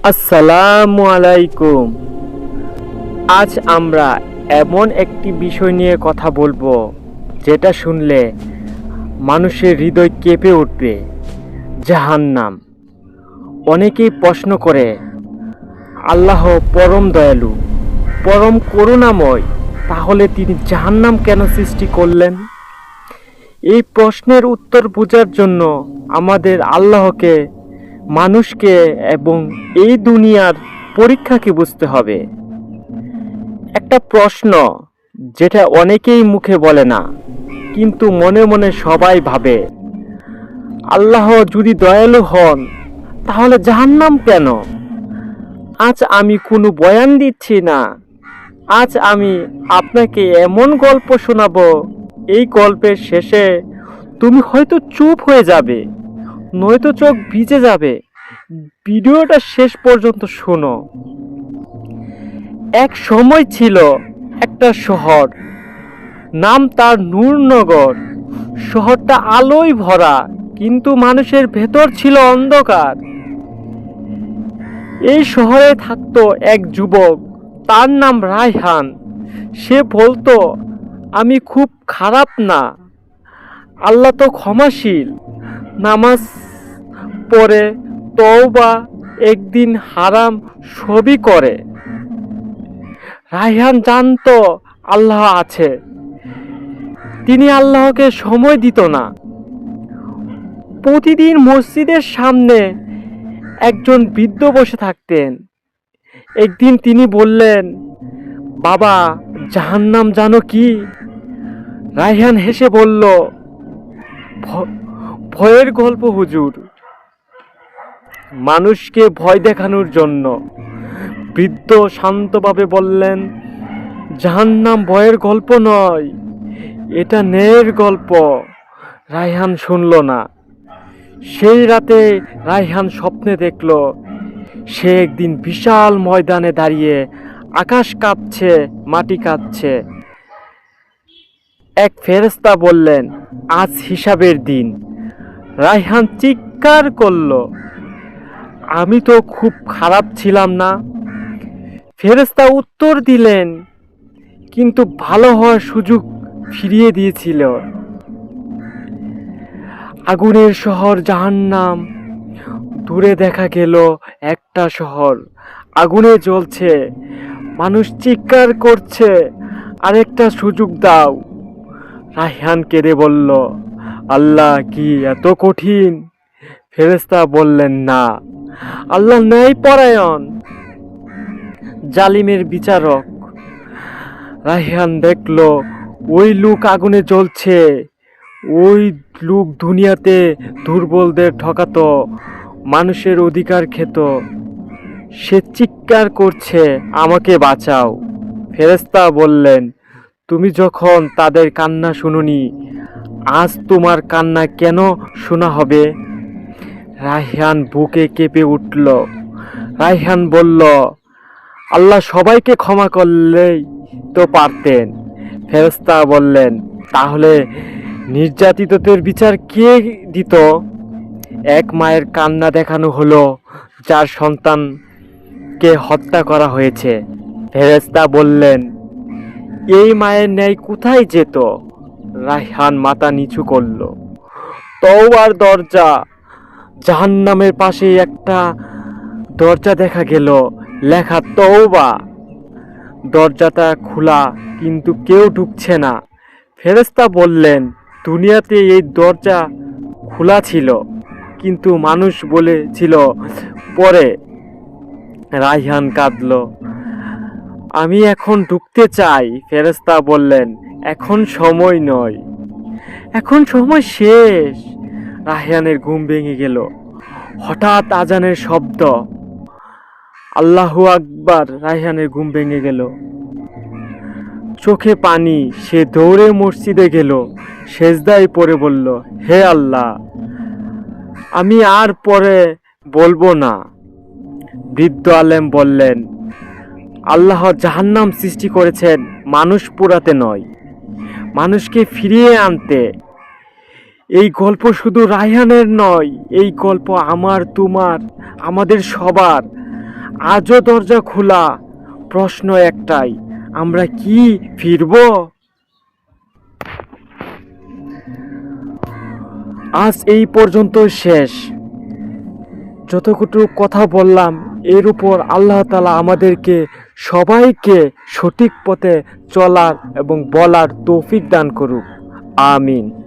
আসসালামু আলাইকুম। আজ আমরা এমন একটি বিষয় নিয়ে কথা বলবো যেটা শুনলে মানুষের হৃদয় কেঁপে উঠবে। জাহান্নাম। অনেকেই প্রশ্ন করে, আল্লাহ পরম দয়ালু, পরম করুণাময়, তাহলে তিনি জাহান্নাম কেন সৃষ্টি করলেন? এই প্রশ্নের উত্তর বোঝার জন্য আমাদের আল্লাহকে, মানুষকে এবং এই দুনিয়ার পরীক্ষাকে বুঝতে হবে। একটা প্রশ্ন যেটা অনেকেই মুখে বলে না, কিন্তু মনে মনে সবাই ভাবে, আল্লাহ যদি দয়ালু হন তাহলে জাহান্নাম কেন? আজ আমি কোনো বয়ান দিচ্ছি না, আজ আমি আপনাকে এমন গল্প শোনাবো, এই গল্পের শেষে তুমি হয়তো চুপ হয়ে যাবে, নয়তো চোখ ভিজে যাবে। ভিডিওটা শেষ পর্যন্ত শোনো। এক সময় ছিল একটা শহর, নাম তার নূরনগর। শহরটা আলোয় ভরা, কিন্তু মানুষের ভেতর ছিল অন্ধকার। এই শহরে থাকতো এক যুবক, তার নাম রায়হান। সে বলতো, আমি খুব খারাপ না, আল্লাহ তো ক্ষমাশীল। নামাজ পড়ে, তওবা, একদিন হারাম সবই করে। রায়হান জানতো আল্লাহ আছে, তিনি আল্লাহকে সময় দিত না। প্রতিদিন মসজিদের সামনে একজন বৃদ্ধ বসে থাকতেন। একদিন তিনি বললেন, বাবা, জাহান্নাম জানো কি? রায়হান হেসে বলল, ভয়ের গল্প হুজুর, মানুষকে ভয় দেখানোর জন্য। বৃদ্ধ শান্তভাবে বললেন, জাহান্নাম ভয়ের গল্প নয়, এটা ন্যায়ের গল্প। রায়হান শুনল না। সেই রাতে রায়হান স্বপ্নে দেখল, সে একদিন বিশাল ময়দানে দাঁড়িয়ে, আকাশ কাঁপছে, মাটি কাঁপছে। এক ফেরেশতা বললেন, আজ হিসাবের দিন। রায়হান চিৎকার করল, আমি তো খুব খারাপ ছিলাম না। ফেরেশতা উত্তর দিলেন, কিন্তু ভালো হওয়ার সুযোগ ফিরিয়ে দিয়েছিল। আগুনের শহর জাহান্নাম। দূরে দেখা গেল একটা শহর, আগুনে জ্বলছে, মানুষ চিৎকার করছে, আরেকটা সুযোগ দাও। রায়হান কেঁদে বলল, আল্লাহ কি এত কঠিন? ফেরেশতা বললেন, না, আল্লাহ ন্যায়পরায়ণ, জালিমের বিচারক। রায়হান দেখল, ওই লোক আগুনে জ্বলছে, ওই লোক দুনিয়াতে দুর্বলদের ঠকাতো, মানুষের অধিকার খেত। সে চিৎকার করছে, আমাকে বাঁচাও। ফেরেশতা বললেন, তুমি যখন তাদের কান্না শুনোনি, আজ তোমার কান্না কেন শোনা হবে? রায়হান বুকে কেঁপে উঠল। রায়হান বলল, আল্লাহ সবাইকে ক্ষমা করলেই তো পারতেন। ফেরেশতা বললেন, তাহলে নির্যাতিতদের বিচার কে দিত? এক মায়ের কান্না দেখানো হলো, যার সন্তানকে হত্যা করা হয়েছে। ফেরেশতা বললেন, এই মায়ের ন্যায় কোথায় যেত? রায়হান মাথা নিচু করল। তওবার দরজা। জাহান্নামের পাশে একটা দরজা দেখা গেল, লেখা তওবা। দরজাটা খোলা, কিন্তু কেউ ঢুকছে না। ফেরেশতা বললেন, দুনিয়াতে এই দরজা খোলা ছিল, কিন্তু মানুষ বলেছিল পরে। রায়হান কাঁদল, আমি এখন ঢুকতে চাই। ফেরেশতা বললেন, এখন সময় নয়, এখন সময় শেষ। রায়হানের ঘুম ভেঙে গেল। হঠাৎ আজানের শব্দ, আল্লাহু আকবার। রায়হানের ঘুম ভেঙে গেল, চোখে পানি। সে দৌড়ে মসজিদে গেল, সেজদায় পড়ে বলল, হে আল্লাহ, আমি আর পরে বলবো না। বৃদ্ধ আলেম বললেন, আল্লাহ জাহান্নাম সৃষ্টি করেছেন মানুষ পোড়াতে নয়, মানুষকে ফিরিয়ে আনতে। এই গল্প শুধু রায়হানের নয়, এই গল্প আমার, তোমার, আমাদের সবার। আজও দরজা খোলা, প্রশ্ন একটাই, আমরা কি ফিরব? আজ এই পর্যন্ত শেষ। যতটুকু কথা বললাম এর উপর আল্লাহ তাআলা আমাদেরকে সবাইকে সঠিক পথে চলার এবং বলার তৌফিক দান করুক। আমিন।